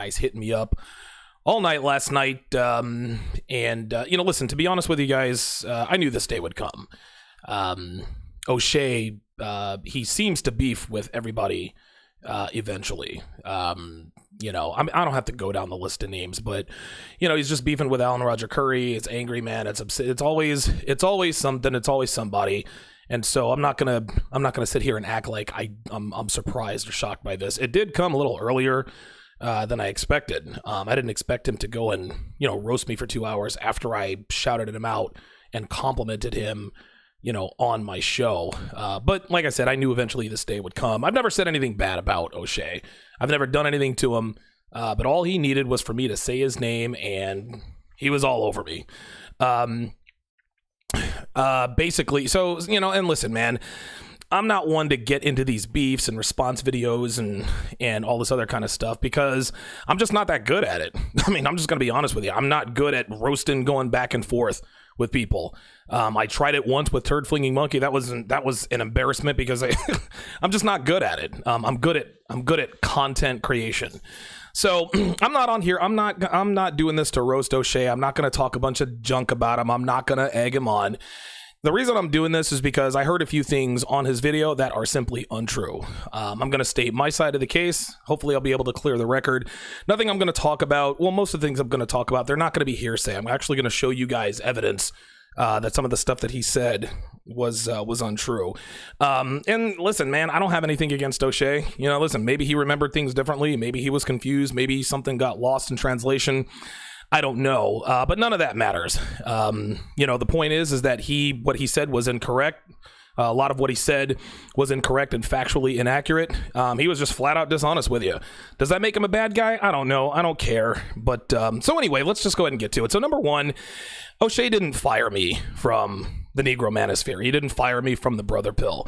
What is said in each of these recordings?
guys hitting me up all night last night. Listen, to be honest with you guys, I knew this day would come. Oshay, he seems to beef with everybody eventually. I don't have to go down the list of names, but he's just beefing with Alan Roger Curry. It's angry, man. It's always something. It's always somebody. And so I'm not gonna sit here and act like I'm surprised or shocked by this. It did come a little earlier than I expected. I didn't expect him to go and roast me for 2 hours after I shouted him out and complimented him on my show. But like I said, I knew eventually this day would come. I've never said anything bad about Oshay. I've never done anything to him. But all he needed was for me to say his name, and he was all over me. Basically, so, and listen, man, I'm not one to get into these beefs and response videos and all this other kind of stuff because I'm just not that good at it. I mean, I'm just going to be honest with you. I'm not good at roasting, going back and forth with people. I tried it once with Turd Flinging Monkey. That was an embarrassment because I'm just not good at it. I'm good at content creation. So I'm not on here. I'm not doing this to roast Oshay. I'm not going to talk a bunch of junk about him. I'm not going to egg him on. The reason I'm doing this is because I heard a few things on his video that are simply untrue. I'm going to state my side of the case. Hopefully I'll be able to clear the record. Nothing I'm going to talk about. Well, most of the things I'm going to talk about, they're not going to be hearsay. I'm actually going to show you guys evidence that some of the stuff that he said was untrue. And listen, man, I don't have anything against Oshay. Listen, maybe he remembered things differently. Maybe he was confused. Maybe something got lost in translation. I don't know, but none of that matters. The point is that what he said was incorrect. A lot of what he said was incorrect and factually inaccurate. He was just flat out dishonest with you. Does that make him a bad guy? I don't know. I don't care. But so anyway, let's just go ahead and get to it. So number one, Oshay didn't fire me from the Negro Manosphere. He didn't fire me from the Brother Pill.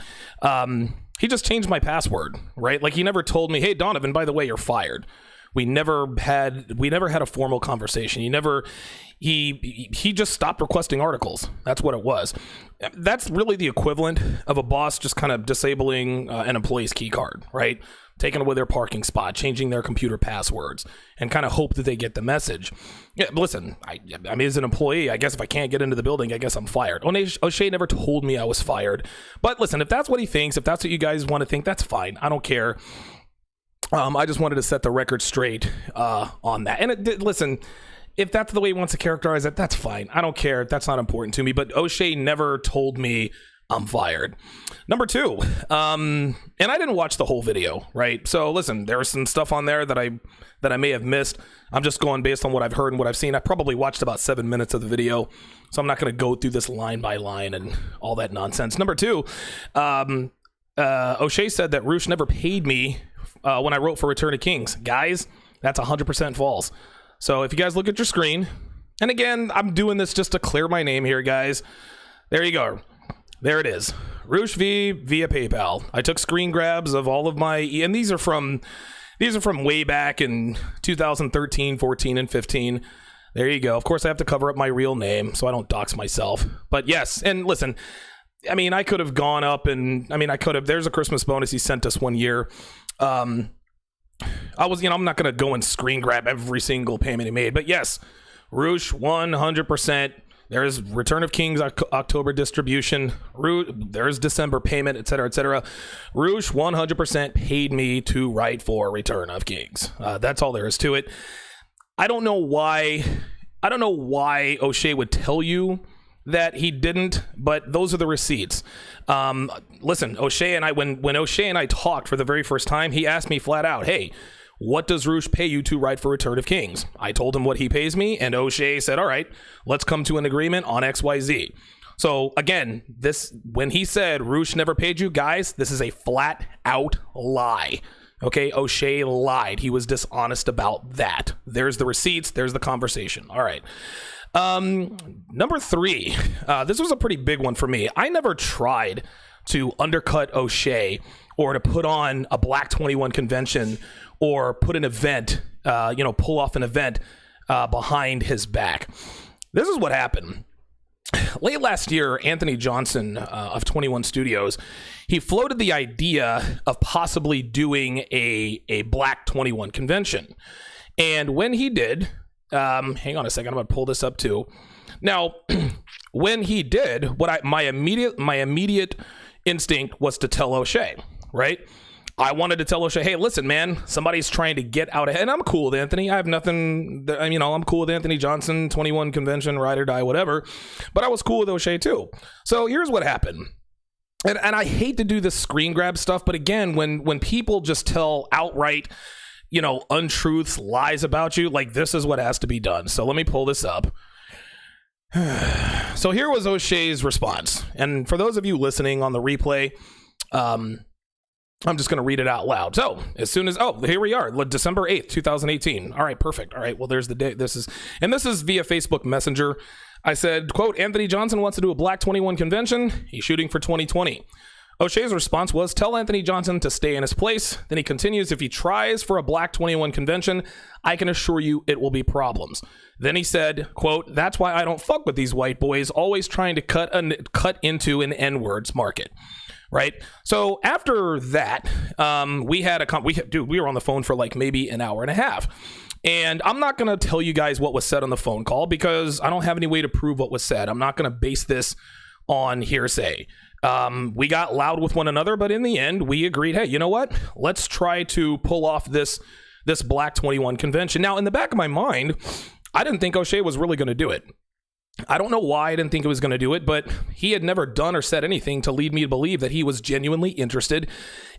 He just changed my password, right? Like he never told me, hey, Donovan, by the way, you're fired. We never had a formal conversation. He just stopped requesting articles. That's what it was. That's really the equivalent of a boss just kind of disabling an employee's key card, right? Taking away their parking spot, changing their computer passwords, and kind of hope that they get the message. Yeah, listen, I mean, as an employee, I guess if I can't get into the building, I guess I'm fired. Oshay never told me I was fired. But listen, if that's what he thinks, if that's what you guys want to think, that's fine. I don't care. I just wanted to set the record straight on that. And listen, if that's the way he wants to characterize it, that's fine. I don't care. That's not important to me. But Oshay never told me I'm fired. Number two, and I didn't watch the whole video, right? So listen, there was some stuff on there that I may have missed. I'm just going based on what I've heard and what I've seen. I probably watched about 7 minutes of the video, so I'm not going to go through this line by line and all that nonsense. Number two, Oshay said that Roosh never paid me when I wrote for Return of Kings. Guys, that's 100% false. So if you guys look at your screen, and again, I'm doing this just to clear my name here, guys. There you go. There it is. Roosh V via PayPal. I took screen grabs of all of my, and these are from way back in 2013, 14, and 15. There you go. Of course, I have to cover up my real name so I don't dox myself. But yes, and listen, I mean, I could have gone up and, there's a Christmas bonus he sent us one year. I'm not going to go and screen grab every single payment he made, but yes, Roosh 100%. There's Return of Kings October distribution. There's December payment, etc., etc. Roosh 100% paid me to write for Return of Kings. That's all there is to it. I don't know why Oshay would tell you that he didn't, but those are the receipts. Listen, Oshay and I, when Oshay and I talked for the very first time, he asked me flat out, hey, what does Roosh pay you to write for Return of Kings? I told him what he pays me, and Oshay said, all right, let's come to an agreement on XYZ. So again, when he said Roosh never paid you, guys, this is a flat out lie. Okay, Oshay lied. He was dishonest about that. There's the receipts. There's the conversation. All right. Number three, this was a pretty big one for me. I never tried to undercut Oshay or to put on a Black 21 convention or put an event, pull off an event behind his back. This is what happened. Late last year, Anthony Johnson of 21 Studios, he floated the idea of possibly doing a Black 21 convention. And when he did, hang on a second, I'm going to pull this up too. Now, when he did, my immediate instinct was to tell Oshay, right? I wanted to tell Oshay, hey, listen, man, somebody's trying to get out ahead. And I'm cool with Anthony. I have nothing, I'm cool with Anthony Johnson, 21 convention, ride or die, whatever. But I was cool with Oshay too. So here's what happened. And I hate to do this screen grab stuff, but again, when people just tell outright, untruths, lies about you, like this is what has to be done. So let me pull this up. So here was Oshay's response. And for those of you listening on the replay, I'm just going to read it out loud. So as soon as, here we are, December 8th, 2018. All right, perfect. All right, well, there's the date. This is via Facebook Messenger. I said, quote, Anthony Johnson wants to do a Black 21 convention. He's shooting for 2020. Oshay's response was, tell Anthony Johnson to stay in his place. Then he continues, if he tries for a Black 21 convention, I can assure you it will be problems. Then he said, quote, that's why I don't fuck with these white boys always trying to cut into an N-words market. Right. So after that, we were on the phone for like maybe an hour and a half. And I'm not going to tell you guys what was said on the phone call because I don't have any way to prove what was said. I'm not going to base this on hearsay. We got loud with one another, but in the end, we agreed, hey, you know what? Let's try to pull off this Black 21 convention. Now, in the back of my mind, I didn't think Oshay was really going to do it. I don't know why I didn't think he was going to do it, but he had never done or said anything to lead me to believe that he was genuinely interested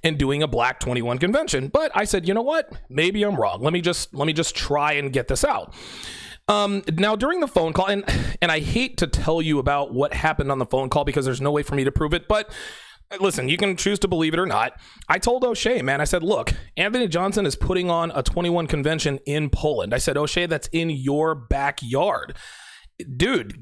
in doing a Black 21 convention. But I said, you know what? Maybe I'm wrong. Let me just try and get this out. Now during the phone call, and I hate to tell you about what happened on the phone call because there's no way for me to prove it, but listen, you can choose to believe it or not. I told Oshay, man, I said, look, Anthony Johnson is putting on a 21 convention in Poland. I said, Oshay, that's in your backyard. Dude,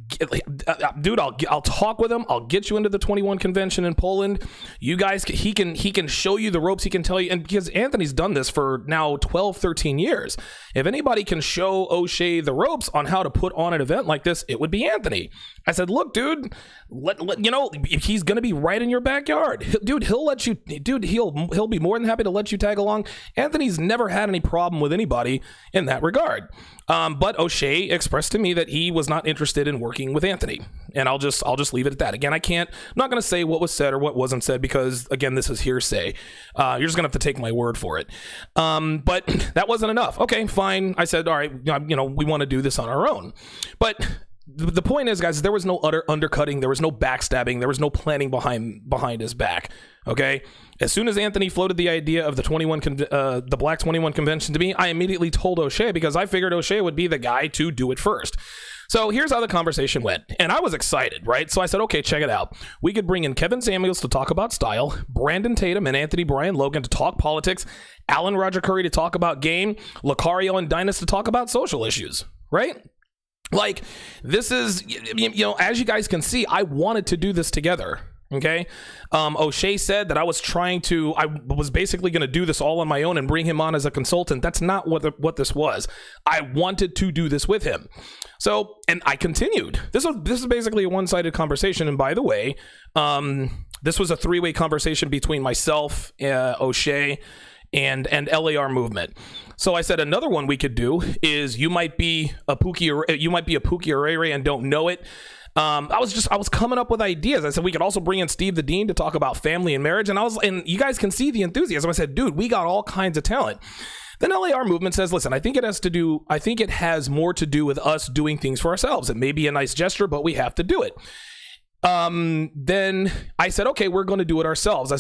I'll talk with him. I'll get you into the 21 convention in Poland. You guys, he can show you the ropes. He can tell you, and because Anthony's done this for now 12, 13 years. If anybody can show Oshay the ropes on how to put on an event like this, it would be Anthony. I said, look, dude, he's going to be right in your backyard. Dude, he'll let you, he'll be more than happy to let you tag along. Anthony's never had any problem with anybody in that regard. But Oshay expressed to me that he was not interested in working with Anthony. And I'll just leave it at that. Again, I'm not going to say what was said or what wasn't said because, again, this is hearsay. You're just going to have to take my word for it. But that wasn't enough. Okay, fine. I said, all right, we want to do this on our own. But the point is, guys, there was no utter undercutting. There was no backstabbing. There was no planning behind his back. Okay. As soon as Anthony floated the idea of the Black 21 convention to me, I immediately told Oshay because I figured Oshay would be the guy to do it first. So here's how the conversation went. And I was excited, right? So I said, okay, check it out. We could bring in Kevin Samuels to talk about style, Brandon Tatum and Anthony Bryan Logan to talk politics, Alan Roger Curry to talk about game, Lucario and Dynas to talk about social issues, right? Like, this is, as you guys can see, I wanted to do this together. Okay. Oshay said that I was basically going to do this all on my own and bring him on as a consultant. That's not what this was. I wanted to do this with him. So, and I continued. This is basically a one-sided conversation. And by the way, this was a three-way conversation between myself, Oshay, and LAR movement. So I said another one we could do is you might be a Pookie Arere and don't know it. I was coming up with ideas. I said we could also bring in Steve the Dean to talk about family and marriage, and you guys can see the enthusiasm. I said, dude, we got all kinds of talent. Then LAR movement says, listen, I think it has more to do with us doing things for ourselves. It may be a nice gesture, but we have to do it. Then I said, okay, we're going to do it ourselves.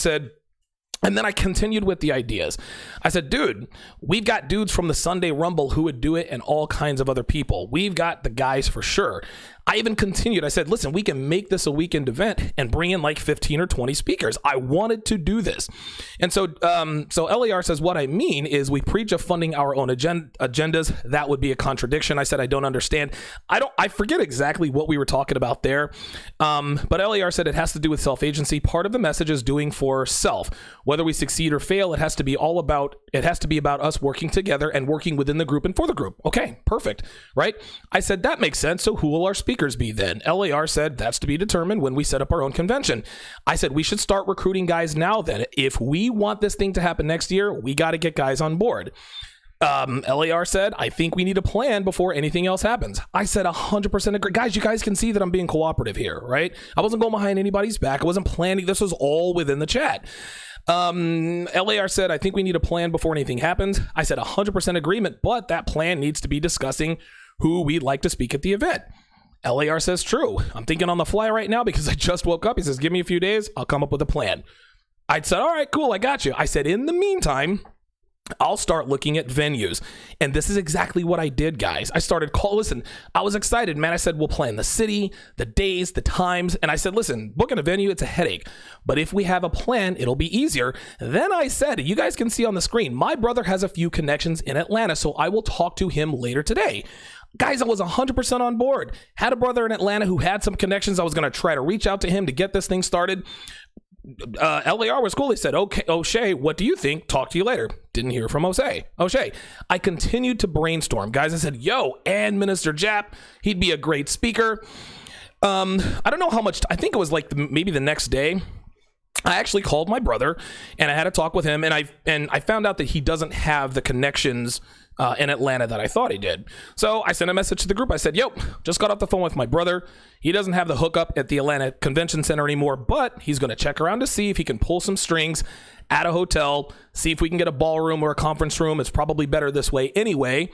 And then I continued with the ideas. I said, dude, we've got dudes from the Sunday Rumble who would do it and all kinds of other people. We've got the guys for sure. I even continued. I said, listen, we can make this a weekend event and bring in like 15 or 20 speakers. I wanted to do this. And so LAR says, what I mean is we preach of funding our own agendas. That would be a contradiction. I said, I don't understand. I forget exactly what we were talking about there. But LAR said it has to do with self-agency. Part of the message is doing for self. Whether we succeed or fail, it has to be about us working together and working within the group and for the group. Okay, perfect. Right? I said, that makes sense. So who will our speakers be then? LAR said that's to be determined when we set up our own convention. I said we should start recruiting guys now then. If we want this thing to happen next year, we got to get guys on board. LAR said, I think we need a plan before anything else happens. I said 100% agree. Guys, you guys can see that I'm being cooperative here, right? I wasn't going behind anybody's back. I wasn't planning. This was all within the chat. LAR said, I think we need a plan before anything happens. I said 100% agreement, but that plan needs to be discussing who we'd like to speak at the event. LAR says, true. I'm thinking on the fly right now because I just woke up. He says, give me a few days. I'll come up with a plan. I said, all right, cool. I got you. I said, in the meantime, I'll start looking at venues. And this is exactly what I did, guys. I started listen, I was excited, man. I said, we'll plan the city, the days, the times. And I said, listen, booking a venue, it's a headache. But if we have a plan, it'll be easier. Then I said, you guys can see on the screen, my brother has a few connections in Atlanta, so I will talk to him later today. Guys, I was 100% on board. Had a brother in Atlanta who had some connections. I was going to try to reach out to him to get this thing started. LAR was cool. He said, okay, Oshay, what do you think? Talk to you later. Didn't hear from Oshay. I continued to brainstorm. Guys, I said, yo, and Minister Jap, he'd be a great speaker. I don't know how much, I think it was like maybe the next day, I actually called my brother and I had a talk with him, and I found out that he doesn't have the connections in Atlanta that I thought he did. So I sent a message to the group. I said, yo, just got off the phone with my brother. He doesn't have the hookup at the Atlanta Convention Center anymore, but he's going to check around to see if he can pull some strings at a hotel, see if we can get a ballroom or a conference room. It's probably better this way anyway.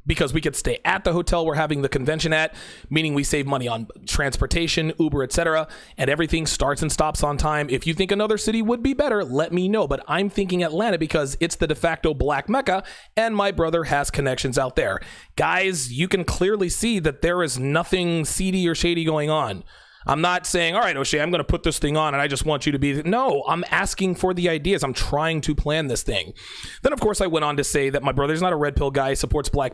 Because we could stay at the hotel we're having the convention at, meaning we save money on transportation, Uber, etc., and everything starts and stops on time. If you think another city would be better, let me know. But I'm thinking Atlanta because it's the de facto Black Mecca, and my brother has connections out there. Guys, you can clearly see that there is nothing seedy or shady going on. I'm not saying, all right, Oshay, I'm going to put this thing on and I just want you to be... No, I'm asking for the ideas. I'm trying to plan this thing. Then, of course, I went on to say that my brother's not a red pill guy, supports Black,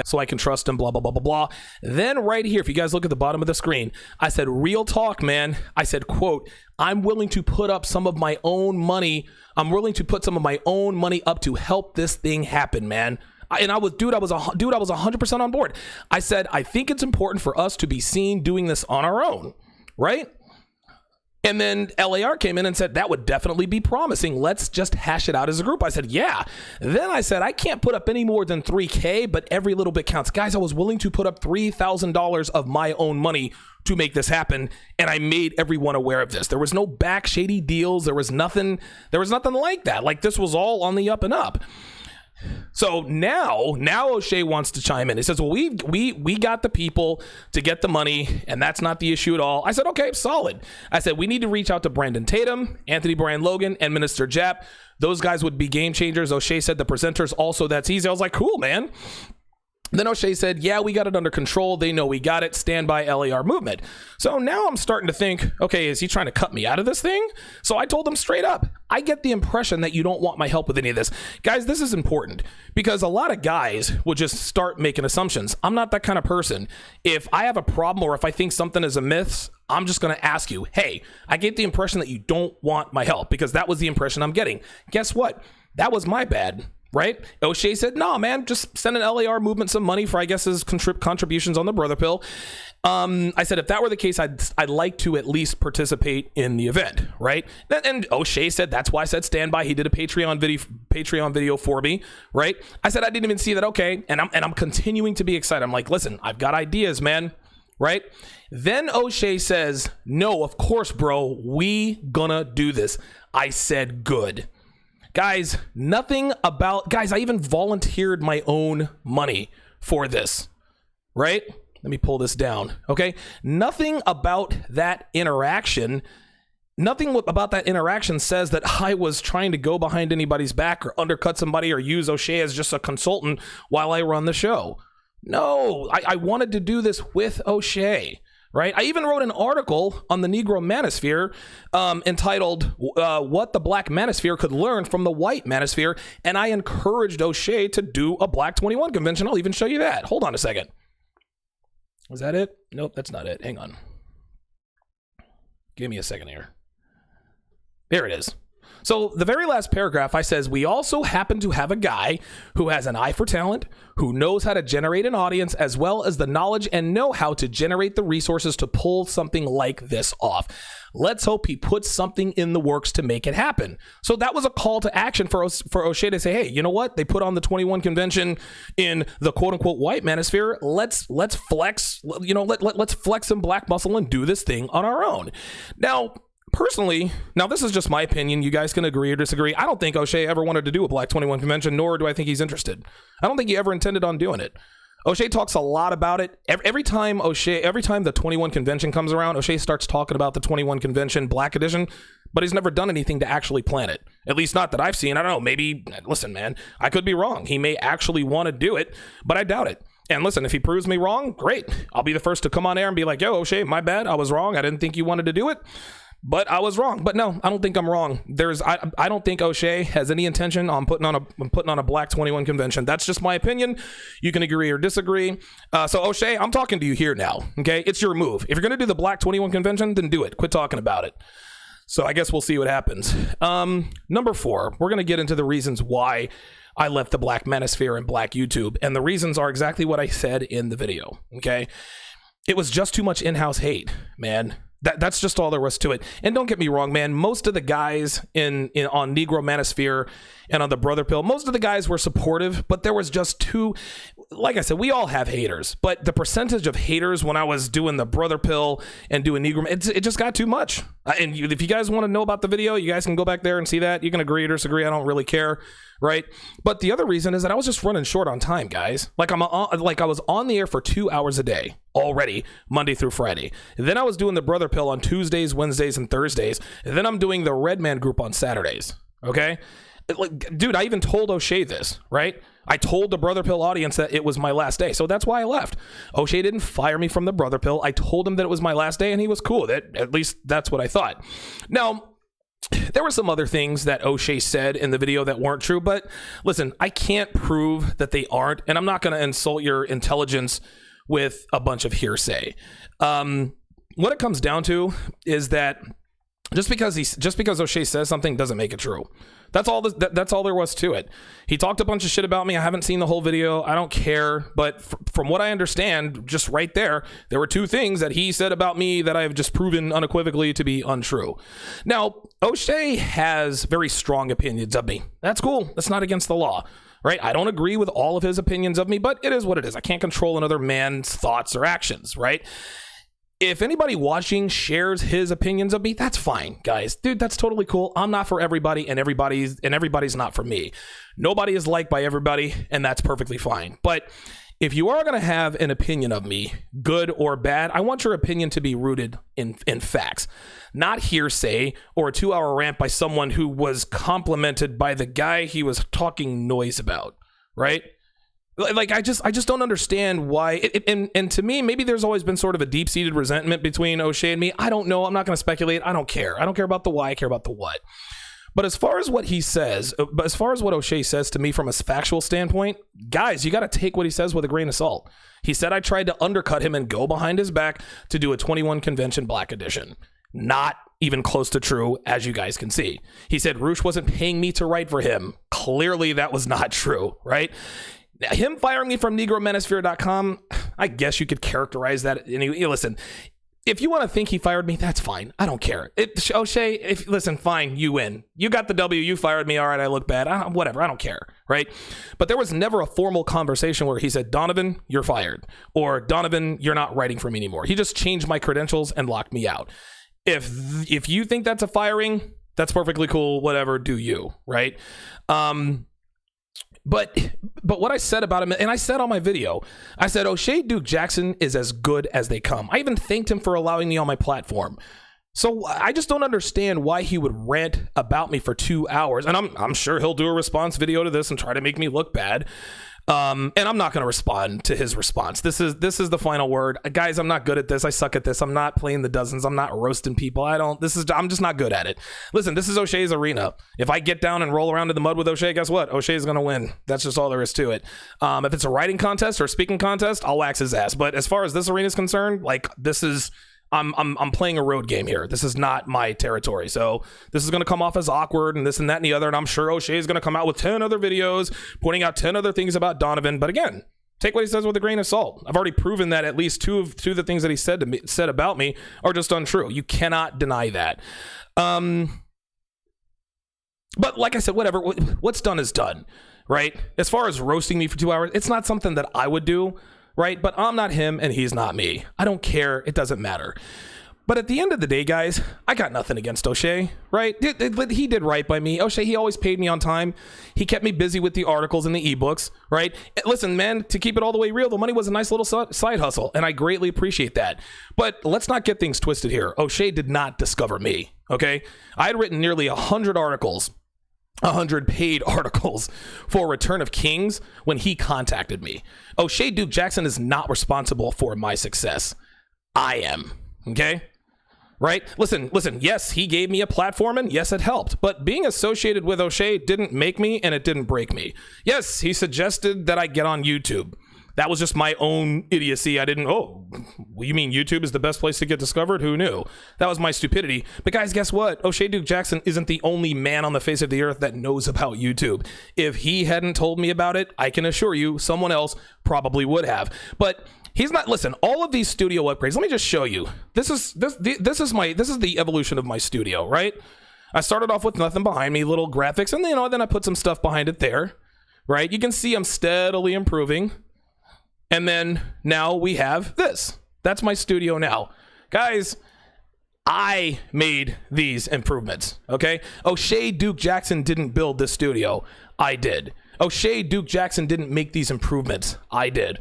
so I can trust him, blah, blah, blah, blah, blah. Then right here, if you guys look at the bottom of the screen, I said, real talk, man. I said, quote, I'm willing to put up some of my own money. I'm willing to put some of my own money up to help this thing happen, man. And I was 100% on board. I said, I think it's important for us to be seen doing this on our own, right? And then LAR came in and said, that would definitely be promising. Let's just hash it out as a group. I said, yeah. Then I said, I can't put up any more than $3,000, but every little bit counts. Guys, I was willing to put up $3,000 of my own money to make this happen, and I made everyone aware of this. There was no back shady deals. There was nothing like that. Like, this was all on the up and up. So now Oshay wants to chime in. He says, well, we got the people to get the money, and that's not the issue at all. I said, okay, solid. I said, we need to reach out to Brandon Tatum, Anthony Brian Logan, and Minister Jap. Those guys would be game changers. Oshay said the presenters also, that's easy. I was like, cool, man. Then Oshay said, yeah, we got it under control. They know we got it. Stand by LAR movement. So now I'm starting to think, okay, is he trying to cut me out of this thing? So I told him straight up, I get the impression that you don't want my help with any of this. Guys, this is important because a lot of guys will just start making assumptions. I'm not that kind of person. If I have a problem or if I think something is amiss, I'm just going to ask you, hey, I get the impression that you don't want my help because that was the impression I'm getting. Guess what? That was my bad. Right? Oshay said, no, man, just send an LAR movement some money for, I guess, his contributions on the brother pill. I said, if that were the case, I'd like to at least participate in the event, right? And Oshay said, that's why I said stand by. He did a Patreon video for me, right? I said, I didn't even see that. Okay. And I'm continuing to be excited. I'm like, listen, I've got ideas, man. Right? Then Oshay says, no, of course, bro, we gonna do this. I said, good. Guys, I even volunteered my own money for this, right? Let me pull this down, okay? Nothing about that interaction says that I was trying to go behind anybody's back or undercut somebody or use Oshay as just a consultant while I run the show. No, I wanted to do this with Oshay. Right? I even wrote an article on the Negro Manosphere entitled What the Black Manosphere Could Learn from the White Manosphere, and I encouraged Oshay to do a Black 21 convention. I'll even show you that. Hold on a second. Was that it? Nope, that's not it. Hang on. Give me a second here. There it is. So the very last paragraph, I says, we also happen to have a guy who has an eye for talent, who knows how to generate an audience, as well as the knowledge and know how to generate the resources to pull something like this off. Let's hope he puts something in the works to make it happen. So that was a call to action for Oshay to say, hey, you know what? They put on the 21 convention in the quote unquote white manosphere. Let's flex, let's flex some black muscle and do this thing on our own. Now, personally, this is just my opinion. You guys can agree or disagree. I don't think Oshay ever wanted to do a Black 21 convention, nor do I think he's interested. I don't think he ever intended on doing it. Oshay talks a lot about it. Every time the 21 convention comes around, Oshay starts talking about the 21 convention Black edition, but he's never done anything to actually plan it. At least not that I've seen. I don't know. Maybe, listen, man, I could be wrong. He may actually want to do it, but I doubt it. And listen, if he proves me wrong, great. I'll be the first to come on air and be like, yo, Oshay, my bad. I was wrong. I didn't think you wanted to do it. But I was wrong. But no, I don't think I'm wrong. I don't think Oshay has any intention on putting on a Black 21 convention. That's just my opinion. You can agree or disagree. So Oshay, I'm talking to you here now. Okay, it's your move. If you're gonna do the Black 21 convention, then do it. Quit talking about it. So I guess we'll see what happens. Number 4, we're gonna get into the reasons why I left the Black Manosphere and Black YouTube, and the reasons are exactly what I said in the video. Okay, it was just too much in-house hate, man. That's just all there was to it. And don't get me wrong, man. Most of the guys on Negro Manosphere and on the Brother Pill, most of the guys were supportive, but there was just too, like I said, we all have haters, but the percentage of haters when I was doing the Brother Pill and doing Negro, it just got too much. And if you guys want to know about the video, you guys can go back there and see that. You can agree or disagree. I don't really care, right? But the other reason is that I was just running short on time, guys. Like I was on the air for 2 hours a day already, Monday through Friday. Then I was doing the Brother Pill on Tuesdays, Wednesdays, and Thursdays. And then I'm doing the Red Man group on Saturdays. Okay? Dude, I even told Oshay this, right? I told the Brother Pill audience that it was my last day. So that's why I left. Oshay didn't fire me from the Brother Pill. I told him that it was my last day, and he was cool. At least that's what I thought. Now, there were some other things that Oshay said in the video that weren't true, but listen, I can't prove that they aren't, and I'm not going to insult your intelligence with a bunch of hearsay. What it comes down to is that just because Oshay says something doesn't make it true. That's all there was to it. He talked a bunch of shit about me. I haven't seen the whole video. I don't care. But from what I understand, just right there were 2 things that he said about me that I have just proven unequivocally to be untrue. Now, Oshay has very strong opinions of me. That's cool. That's not against the law, right? I don't agree with all of his opinions of me, but it is what it is. I can't control another man's thoughts or actions, right? If anybody watching shares his opinions of me, that's fine, guys. Dude, that's totally cool. I'm not for everybody, and everybody's not for me. Nobody is liked by everybody, and that's perfectly fine. But if you are going to have an opinion of me, good or bad, I want your opinion to be rooted in facts, not hearsay or a 2-hour rant by someone who was complimented by the guy he was talking noise about, right? Like, I just don't understand why. And to me, maybe there's always been sort of a deep-seated resentment between Oshay and me. I don't know. I'm not going to speculate. I don't care. I don't care about the why. I care about the what. But as far as what he says, as far as what Oshay says to me from a factual standpoint, guys, you got to take what he says with a grain of salt. He said I tried to undercut him and go behind his back to do a 21 convention Black edition. Not even close to true, as you guys can see. He said Roosh wasn't paying me to write for him. Clearly, that was not true, right? Him firing me from NegroManosphere.com, I guess you could characterize that. Listen, if you want to think he fired me, that's fine. I don't care. Oshay, listen, fine, you win. You got the W, you fired me, all right, I look bad. Whatever, I don't care, right? But there was never a formal conversation where he said, Donovan, you're fired. Or Donovan, you're not writing for me anymore. He just changed my credentials and locked me out. If you think that's a firing, that's perfectly cool, whatever, do you, right? But what I said about him, and I said on my video, I said, Oshay Duke Jackson is as good as they come. I even thanked him for allowing me on my platform. So I just don't understand why he would rant about me for 2 hours. And I'm sure he'll do a response video to this and try to make me look bad. And I'm not going to respond to his response. This is the final word. Guys, I'm not good at this. I suck at this. I'm not playing the dozens. I'm not roasting people. I'm just not good at it. Listen, this is Oshay's arena. If I get down and roll around in the mud with Oshay, guess what? Oshay's going to win. That's just all there is to it. If it's a writing contest or a speaking contest, I'll wax his ass. But as far as this arena is concerned, like, I'm playing a road game here. This is not my territory. So this is going to come off as awkward and this and that and the other. And I'm sure Oshay is going to come out with 10 other videos pointing out 10 other things about Donovan. But again, take what he says with a grain of salt. I've already proven that at least two of the things that he said about me are just untrue. You cannot deny that. But like I said, whatever. What's done is done, right? As far as roasting me for 2 hours, it's not something that I would do, right? But I'm not him and he's not me. I don't care. It doesn't matter. But at the end of the day, guys, I got nothing against Oshay, right? He did right by me. Oshay, he always paid me on time. He kept me busy with the articles and the ebooks, right? Listen, man, to keep it all the way real, the money was a nice little side hustle, and I greatly appreciate that. But let's not get things twisted here. Oshay did not discover me, okay? I had written nearly 100 articles, 100 paid articles for Return of Kings when he contacted me. Oshay Duke Jackson is not responsible for my success. I am, okay? Right? Listen, yes, he gave me a platform and yes, it helped. But being associated with Oshay didn't make me and it didn't break me. Yes, he suggested that I get on YouTube. That was just my own idiocy. I didn't, you mean YouTube is the best place to get discovered? Who knew? That was my stupidity. But guys, guess what? Oshay Duke Jackson isn't the only man on the face of the earth that knows about YouTube. If he hadn't told me about it, I can assure you someone else probably would have. But he's not. Listen, all of these studio upgrades. Let me just show you. This is the evolution of my studio, right? I started off with nothing behind me, little graphics, and then I put some stuff behind it there, right? You can see I'm steadily improving. And then now we have this. That's my studio now. Guys, I made these improvements, okay? Oshay Duke Jackson didn't build this studio. I did. Oshay Duke Jackson didn't make these improvements. I did.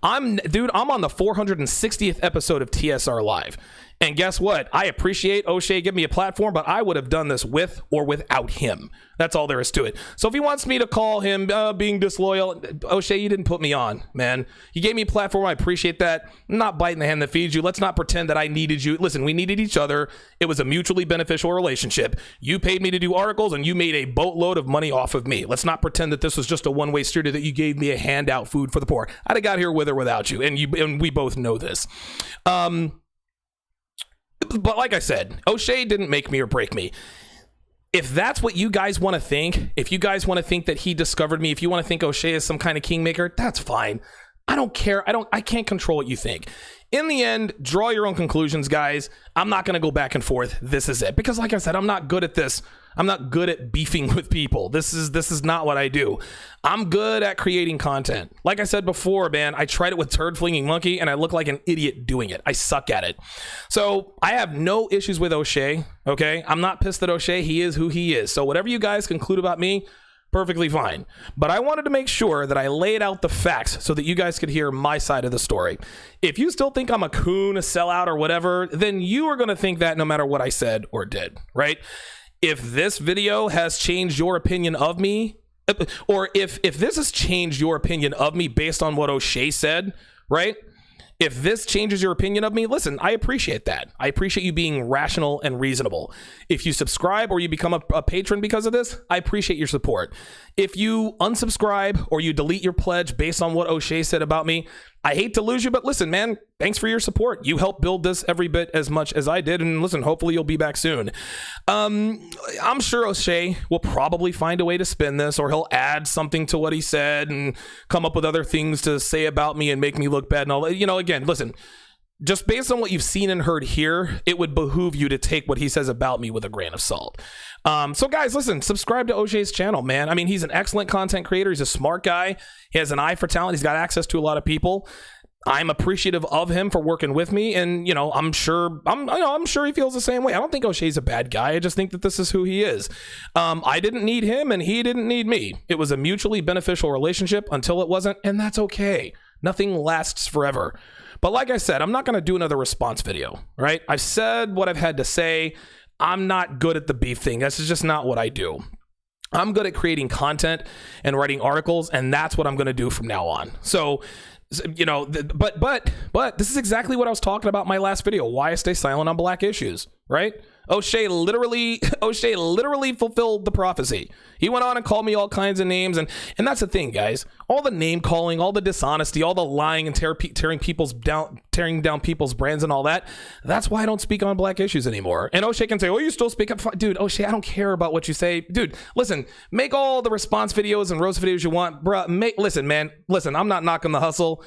I'm on the 460th episode of TSR Live. And guess what? I appreciate Oshay giving me a platform, but I would have done this with or without him. That's all there is to it. So if he wants me to call him being disloyal, Oshay, you didn't put me on, man. You gave me a platform. I appreciate that. I'm not biting the hand that feeds you. Let's not pretend that I needed you. Listen, we needed each other. It was a mutually beneficial relationship. You paid me to do articles, and you made a boatload of money off of me. Let's not pretend that this was just a one-way street or that you gave me a handout food for the poor. I'd have got here with or without you, and we both know this. But like I said, Oshay didn't make me or break me. If that's what you guys want to think, if you guys want to think that he discovered me, if you want to think Oshay is some kind of kingmaker, that's fine. I don't care. I can't control what you think. In the end, draw your own conclusions, guys. I'm not going to go back and forth. This is it. Because like I said, I'm not good at this. I'm not good at beefing with people. This is not what I do. I'm good at creating content. Like I said before, man, I tried it with Turd Flinging Monkey and I look like an idiot doing it. I suck at it. So I have no issues with Oshay, okay? I'm not pissed at Oshay. He is who he is. So whatever you guys conclude about me, perfectly fine. But I wanted to make sure that I laid out the facts so that you guys could hear my side of the story. If you still think I'm a coon, a sellout, or whatever, then you are going to think that no matter what I said or did, right? If this video has changed your opinion of me, or if this has changed your opinion of me based on what Oshay said, right? If this changes your opinion of me, listen, I appreciate that. I appreciate you being rational and reasonable. If you subscribe or you become a patron because of this, I appreciate your support. If you unsubscribe or you delete your pledge based on what Oshay said about me, I hate to lose you, but listen, man, thanks for your support. You helped build this every bit as much as I did, and listen, hopefully you'll be back soon. I'm sure Oshay will probably find a way to spin this, or he'll add something to what he said and come up with other things to say about me and make me look bad and all that. You know, again, listen, just based on what you've seen and heard here, it would behoove you to take what he says about me with a grain of salt. So guys, listen, subscribe to Oshay's channel, man. I mean, he's an excellent content creator. He's a smart guy. He has an eye for talent. He's got access to a lot of people. I'm appreciative of him for working with me, and you know, I'm sure he feels the same way. I don't think Oshay's a bad guy. I just think that this is who he is. I didn't need him, and he didn't need me. It was a mutually beneficial relationship until it wasn't, and that's okay. Nothing lasts forever. But like I said, I'm not going to do another response video, right? I've said what I've had to say. I'm not good at the beef thing. That's just not what I do. I'm good at creating content and writing articles, and that's what I'm going to do from now on. So You know, but this is exactly what I was talking about in my last video. Why I stay silent on black issues, right? Oshay literally fulfilled the prophecy. He went on and called me all kinds of names, and that's the thing, guys. All the name calling, all the dishonesty, all the lying and tearing down people's brands and all that. That's why I don't speak on black issues anymore. And Oshay can say, "Oh, you still speak up." Dude, Oshay, I don't care about what you say. Dude, listen, make all the response videos and roast videos you want, bruh. Listen, man. Listen, I'm not knocking the hustle.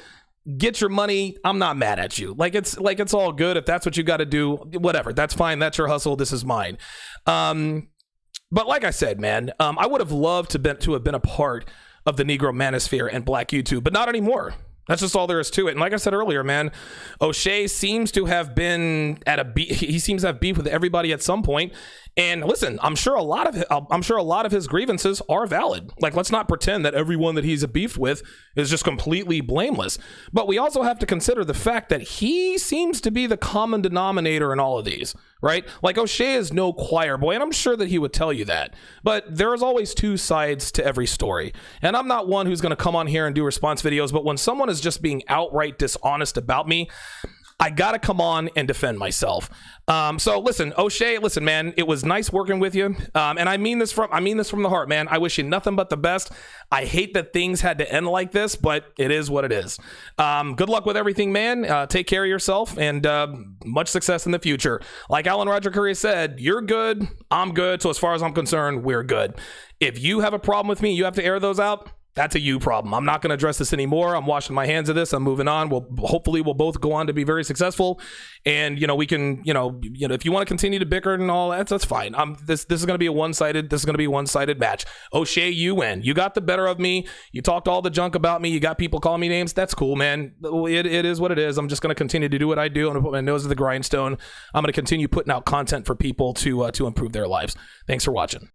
Get your money. I'm not mad at you. Like it's all good. If that's what you got to do, whatever. That's fine. That's your hustle. This is mine. But like I said, man, I would have loved to have been a part of the Negro Manosphere and Black YouTube, but not anymore. That's just all there is to it. And like I said earlier, man, Oshay seems to have been he seems to have beef with everybody at some point. And listen, I'm sure a lot of his grievances are valid. Like, let's not pretend that everyone that he's beefed with is just completely blameless. But we also have to consider the fact that he seems to be the common denominator in all of these, right? Like, Oshay is no choir boy, and I'm sure that he would tell you that. But there is always two sides to every story. And I'm not one who's going to come on here and do response videos, but when someone is just being outright dishonest about me, I gotta come on and defend myself. So listen, Oshay, listen, man, it was nice working with you. And I mean this from the heart, man. I wish you nothing but the best. I hate that things had to end like this, but it is what it is. Good luck with everything, man. Take care of yourself, and much success in the future. Like Alan Roger Curry said, you're good, I'm good. So as far as I'm concerned, we're good. If you have a problem with me, you have to air those out. That's a you problem. I'm not going to address this anymore. I'm washing my hands of this. I'm moving on. Hopefully we'll both go on to be very successful. And, we can, if you want to continue to bicker and all that, that's fine. This is going to be a one-sided match. Oshay, you win. You got the better of me. You talked all the junk about me. You got people calling me names. That's cool, man. It is what it is. I'm just going to continue to do what I do. I'm going to put my nose to the grindstone. I'm going to continue putting out content for people to improve their lives. Thanks for watching.